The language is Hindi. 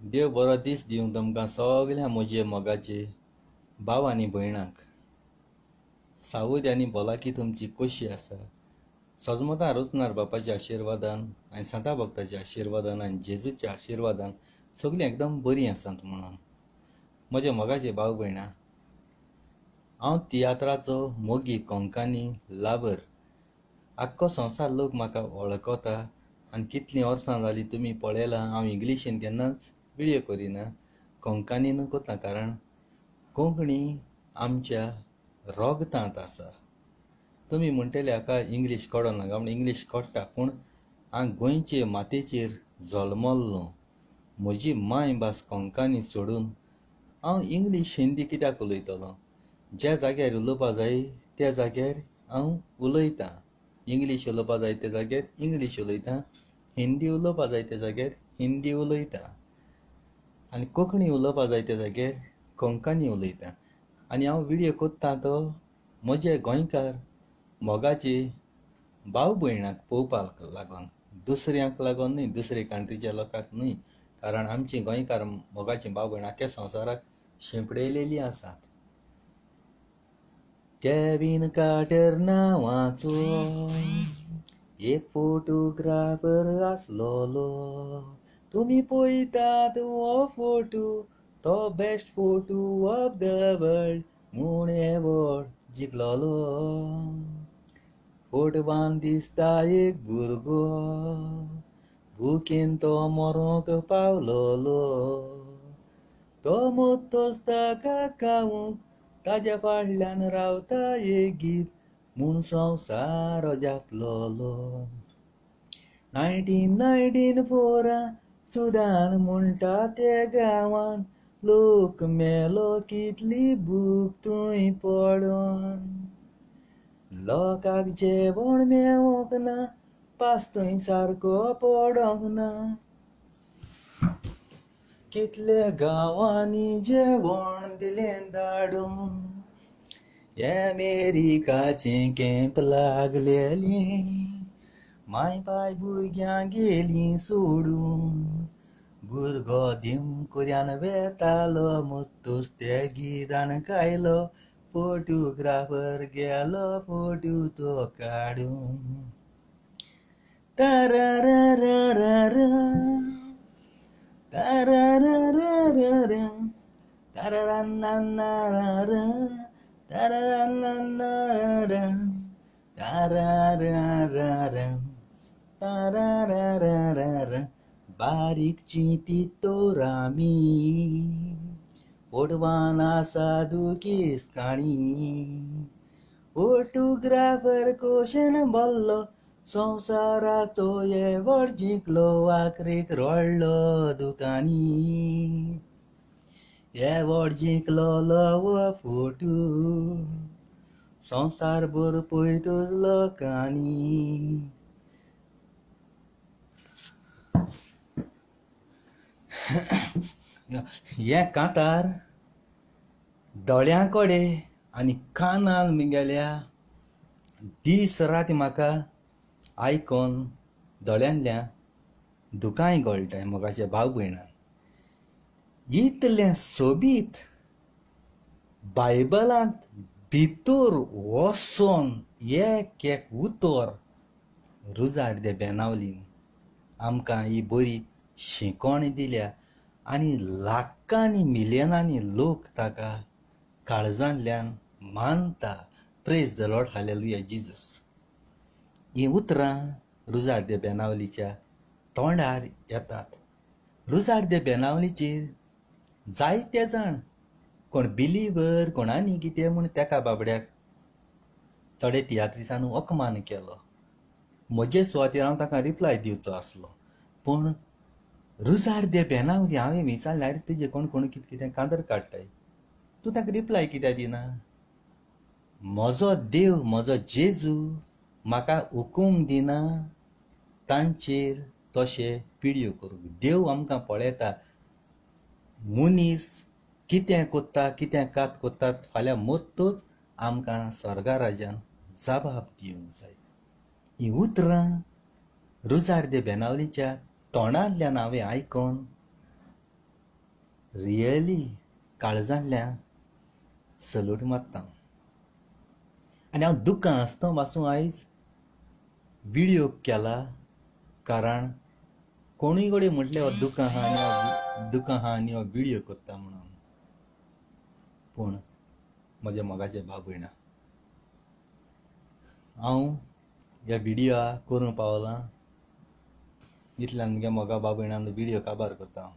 देव बरो दीस दिवं तुमकां सगळ्या म्हजे मोगाचे भाव आनी भयणांक. सावूद आनी भलाकी तुमची कशी आसा? सजमतां रोजनार बापाच्या आशिर्वादान आनी सांता भक्ताच्या आशिर्वादान आनी जेजूच्या आशिर्वादान सगळीं एकदम बरीं आसात म्हणून. म्हजे मोगाचे भाव भयणां, हांव तियात्राचो मोगी कोंकणी लाबर. आख्खो संवसार लोक म्हाका वळखता आनी कितलीं वर्सां जालीं तुमी पळयलां हांव इंग्लिशीन केन्नाच विडियो करिना, कोंकणीन कोता, कारण कोंकणी आमच्या रोगतांत आसा. तुमी म्हणटले हाका इंग्लीश कळना काय म्हूण. इंग्लीश कळटा, पूण हांव गोंयचे मातयेचेर जल्मल्लों. म्हजी मायभास कोंकणी सोडून हांव इंग्लीश हिंदी कित्याक उलयतलों? ज्या जाग्यार उलोवपा जाय त्या जाग्यार हांव उलयतां. इंग्लीश उलोवपा जाय त्या जाग्यार इंग्लीश उलयतां, हिंदी उलोवपा जाय त्या जाग्यार हिंदी उलयतां, आनी कोंकणी उलोवपा जाय त्या जाग्यार कोंकणी उलयतां. आनी हांव विडियो कोत्तां तो म्हजे गोंयकार मोगाचे भाव भयणांक पळोवपाक लागून, दुसऱ्यांक लागून न्हय, दुसरे कंट्रीच्या लोकांक न्हय, कारण आमची गोंयकार मोगाची भाव भयणां आख्ख्या संवसाराक शिंपडयलेलीं आसात. केविन कार्टर नांवाचो एक फोटोग्राफर आसलोलो. तुमी पळयतात हो फोटो, तो best photo of the world म्हूण एवॉर्ड जिखलोलो. फोटवान दिसता एक भुरगो, भुकेन तो मरोंक पावलोलो. तो मोतोच ताका खावूंक ताज्या फाटल्यान रावता एक गीत म्हूण संवसार जापलोलो. 1994 सुदान म्हणटा ते गांवान लोक मेलो कितली भूक थंय पडोन. लोकांक जेवण मेळोंक ना, पास थंय सारको पडोंक ना. कितले गांवांनी जेवण दिलें धाडून. अमेरिकाचें कॅम्प लागलेलें, माय बाय भुरग्यां गेलीं सोडून. भुरगो दिमकुऱ्यान वेतालो, मुत्तूस ते गिदान खायलो. फोटोग्राफर गेलो फोटो तो काडून. तारारारारा तारारारारा तारारानानारा तारारानानारा तारारारारा तारारारारा. बारीक चिंती तोरामी, फोटवान आसा दुखीस काणी. फोटोग्राफर कोशेन बोल्लो, संवसाराचो एवॉर्ड जिखलो, आखरेक रडलो दुखानी. एवॉर्ड जिखलोलो हो फोटो, संवसार भर पळयतलो लोकांनी. हे कांतार दोळ्यां कोडे आनी कानान मिगेल्या दीस रात म्हाका आयकोन दोळ्यांतल्या दुकाय गळटाय मोगाच्या भाव भयणां. इतलें सोबीत बायबलांत भितर वोसोन एक एक उतर रुजार दे बेनावलीन आमकां ही बरी शिकवण दिल्या, आनी लाखांनी मिलियनांनी लोक ताका काळजांतल्यान मानता. Praise the lord, hallelujah Jesus. ही उतरां रुजार दे बेनावलीच्या तोंडार येतात. रुजार दे बेनावलीचेर जायते जाण, कोण बिलीवर, कोण आनी कितें म्हूण तेका बाबड्याक थोडे तियात्रिसांनी अपमान केलो. म्हजे सुवातेर हांव ताका रिप्लाय दिवचो आसलो, पूण रुजार दे बेनावली हांवें विचारलें, अरे तुजे कोण कोण कितें कितें कांदर काडटाय, तूं ताका रिप्लाय कित्याक दिना? म्हजो देव, म्हजो जेजू म्हाका हुकूम दिना तांचेर तशें पिड्यो करूंक. देव आमकां पळयता, मनीस कितें कोत्ता, कितें कात कोत्तात, फाल्यां मत्तूच आमकां स्वर्गा राज्यान जबाब दिवंक जाय. ही उतरां रुजार दे बेनावलीच्या तोंडांतल्यान हांवें आयकोन रियली काळजांतल्यान सल्यूट मारता. आनी हांव दुकां आसता पासून आयज व्हिडियो केला, कारण कोणूय कडेन म्हटलें हो दुकां आहा आनी हो व्हिडियो करता म्हणून. पूण म्हज्या मोगाचे भाव भयणां, हांव ह्या व्हिडियोआ करूं पावलां इतल्यान म्हज्या मोगा भाव भयणांचो व्हिडियो काबार करता.